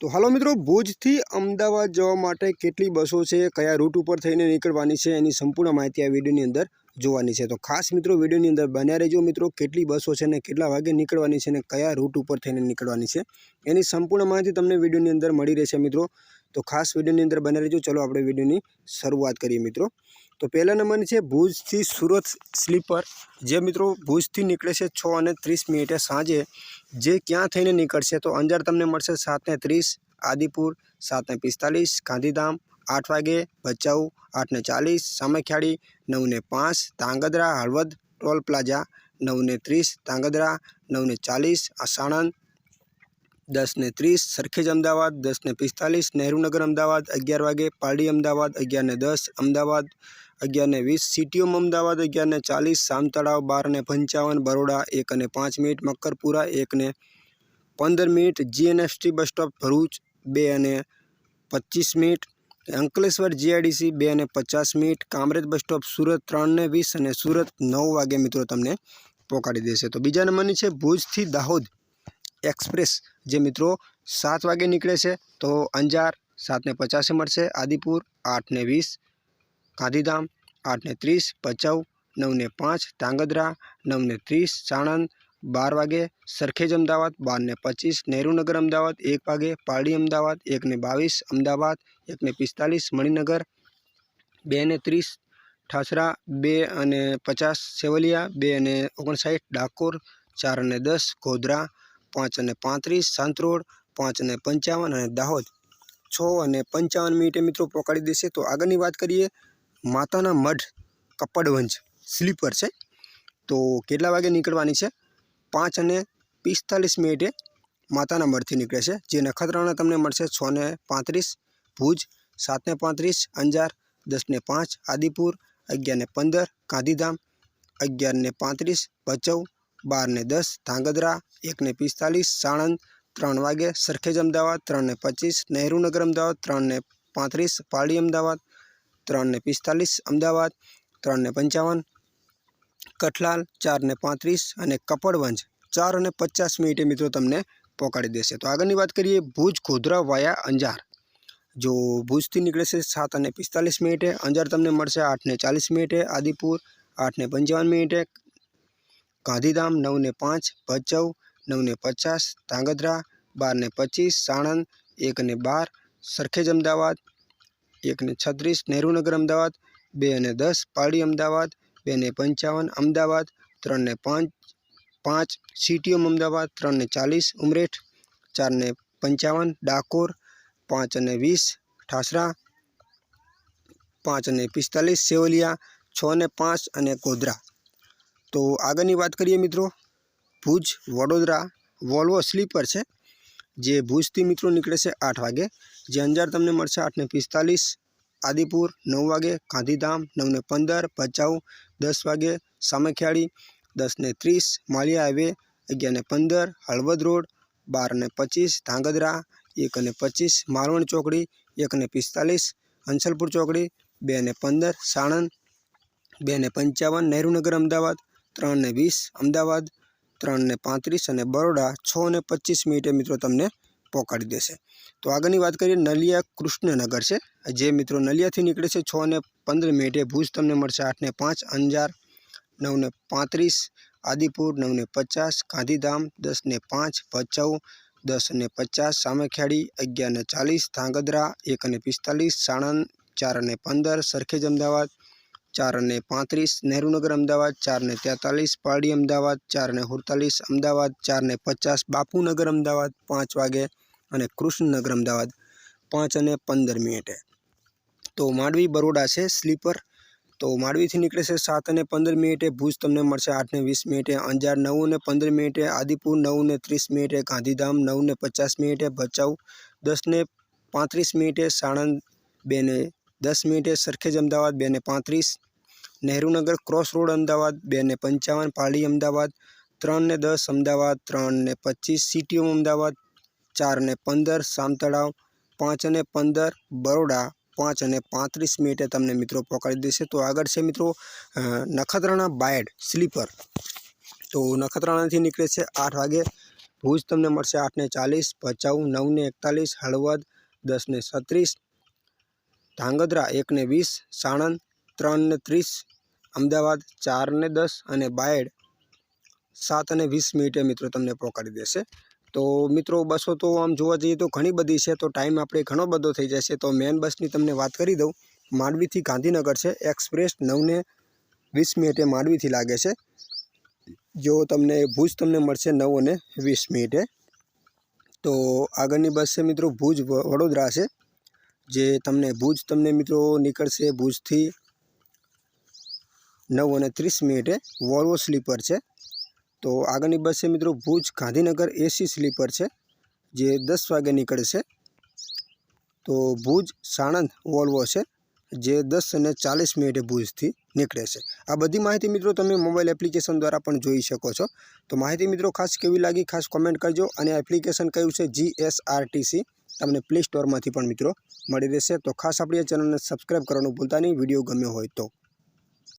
तो हालो मित्रों, भुजथी अमदावाद जवा माटे केटली बसों है, कया रूट पर थईने निकळवानी छे एनी संपूर्ण माहिती आ विडियोनी अंदर जोवानी छे। तो खास मित्रों विडियोनी अंदर बन्या रहेजो। मित्रों केटली बसों छे ने केटला वागे निकळवानी छे ने कया रूट पर थईने निकळवानी छे एनी संपूर्ण माहिती तमने विडियोनी अंदर मळी रहेशे मित्रों। तो खास विडियोनी अंदर बन्या रहेजो। चलो आपणे विडियोनी शरूआत करीए मित्रों। तो पहला नंबर है भुज थी सूरत स्लीपर, जे मित्रों भुज थी निकळे छे 6:30 सांजे। जे क्या थईने निकळशे तो अंजार तमने मळशे 7:30, आदिपुर 7:45, गांधीधाम 8 वागे, भचाऊ 8:40, सामेख्याड़ी 9:05, धांगध्रा हळवद टोल प्लाजा 9:30, धांगध्रा 9:40, साणंद 10:30, सरखेज अमदावाद 10:45, नेहरू नगर अमदावाद 11 वागे, Pardi Amdavad 11:10, Amdavad 11:20, CTM Amdavad 11:40, Samtalav 12:55, Baroda 1:05, Makarpura 1:15, GNFT bus stop Bharuch 2:25, Ankleshwar GIDC 2:50, Kamrej bus stop सूरत 3:20 और सूरत 9 वागे मित्रों तमने पहोंचाड़ी देशे। तो बीजा नंबरनी छे भुज थी दाहोद एक्सप्रेस, जे मित्रों 7 वागे निकळे छे। तो अंजार 7:50 मळशे, आदिपुर 8:20, गांधीधाम 8:30, भचाऊ 9:05, धांगध्रा 9:30, साणंद 12 वागे, सरखेज अमदावाद 12:25, नेहरू नगर अमदावाद 1 वागे, पारडी अमदावाद 1:22, अमदावाद 1:45, मणिनगर 2:30, ठासरा 2:50, सेवलिया 2:59, डाकोर 4:10, गोधरा 5:35, सांतरोड 5:55 और दाहोद 6:55 मित्रों पहोंचाड़ी देशे। तो आगळनी वात करीए माताना मढ़ कपड़वंज स्लीपर है। तो केटला वागे निकळवानी छे 5:45 माताना मढ़थी निकळे छे। जे नखत्राणा तमने मळशे 6:35, भुज 7:35, अंजार 10:05, आदिपुर 11:15, गांधीधाम 11:35, भचाऊ 12:10, धांगध्रा 1:45, साणंद 3 वागे, सरखेज अमदावाद 3:25, नेहरू नगर अमदावाद 3:35, पारडी अमदावाद 3:45, अमदावाद 3:55, कठलाल 4:35 और कपड़वंज 4:50 मित्रों तमने पहोंचाड़ी देशे। तो आगळनी बात करिए भुज गोधरा वाया अंजार, जो भुज थी निकळे छे 7:45, अंजार तमने मळशे 8:40, आदिपुर 8:55, गांधीधाम 9:05, भचाऊ 9:50, धांगध्रा 12:25, साणंद 1:12, सरखेज अमदावाद 1:36, नेहरू नगर अमदावाद 2:10, पारडी अमदावाद 2:55, अमदावाद 3:05, सीटीओम अमदावाद 3:40, उमरेठ 4:55, डाकोर 5:20, ठासरा 5:45, सेवलिया 6:05 और गोधरा। तो आगळनी बात करिए मित्रों भुज वडोदरा वोल्वो स्लीपर है, जे भुज थी मित्रों निकळे छे 8 वागे। जे अंजार तमने मळशे 8:45, आदिपुर 9 वागे, गांधीधाम 9:15, भचाऊ 10 वागे, सामेख्याड़ी 10:30, मालिया हाईवे 11:15, हळवद रोड 12:25, धांगध्रा 1:25, मारवण चौकड़ी 1:45, हंसलपुर चौकड़ी 2:15, साणंद 2:55, नेहरू नगर अमदावाद 3:20, अमदावाद 3:35 और बरोड़ा 6:25 मित्रों तमने पहोंचाड़ी देशे। तो आगळनी बात करिए नलिया कृष्णनगर से, जे मित्रों नलिया थी निकळे छे 6:15, भुज तमने मळशे 8:05, अंजार 9:35, आदिपुर 9:50, गांधीधाम 10:05, भचाऊ 10:50, सामेख्याड़ी 11:40, धांगध्रा 1:45, साणंद 4:15, सरखेज अमदावाद 4:35, नेहरू नगर अमदावाद 4:43, पारडी अमदावाद 4:48, अमदावाद 4:50, बापूनगर अमदावाद 5 वागे और कृष्णनगर अमदावाद 5:15। तो मांडवी बरोड़ा से स्लीपर, तो मांडवी थी निकळे छे 7:15, भुज तमने मळशे 8:20, अंजार 9:15, आदिपुर 9:30, गांधीधाम 9:50, भचाऊ 10:35, साणंद 2:10, सरखेज अमदावाद 2:35, नेहरू नगर क्रॉस रोड अमदावाद 2:55, पारडी अमदावाद 3:10, अमदावाद 3:25, सीटीओम अमदावाद 4:15, सामतळाव 5:15, बरोड़ा 5:35 तमने मित्रों पहोंचाड़ी देशे। तो आगळ छे मित्रों नखत्राणा बायड स्लीपर, तो नखत्राणा थी निकळे छे 8 वागे, ભુજ તમને મળશે 8:40, ભચાઉ 9:41, હળવદ 10:36, ધાંગધ્રા 1:20, સાણંદ 3:30, અમદાવાદ 4:10 અને બાયડ 7:20 મિત્રો તમને પહોંચાડી દેશે। તો મિત્રો બસો તો આમ જોવા જઈએ તો ઘણી બધી છે, તો ટાઈમ આપણે ઘણો બધો થઈ જશે। તો મેન બસની તમને વાત કરી દઉં, માંડવીથી ગાંધીનગર છે એક્સપ્રેસ 9:20 માંડવીથી લાગે છે, જો તમને ભુજ તમને મળશે 9:20। તો આગળની બસ છે મિત્રો ભુજ વડોદરા છે, જે તમને ભુજ તમને મિત્રો નીકળશે ભુજથી 9:30 વોલ્વો સ્લીપર છે। તો આગળની બસ છે મિત્રો ભુજ ગાંધીનગર એસી સ્લીપર છે, જે 10 વાગે નીકળશે। તો ભુજ સાણંદ વોલ્વો છે, જે 10:40 ભુજથી નીકળે છે। આ બધી માહિતી મિત્રો તમે મોબાઈલ એપ્લિકેશન દ્વારા પણ જોઈ શકો છો। તો માહિતી મિત્રો ખાસ કેવી લાગી ખાસ કોમેન્ટ કરજો, અને એપ્લિકેશન કયું છે GSRTC, તમને પ્લે સ્ટોરમાંથી પણ મિત્રો મળી રહેશે। તો ખાસ આપણી આ ચેનલને સબસ્ક્રાઈબ કરવાનું ભૂલતા નહીં, વિડીયો ગમ્યો હોય તો।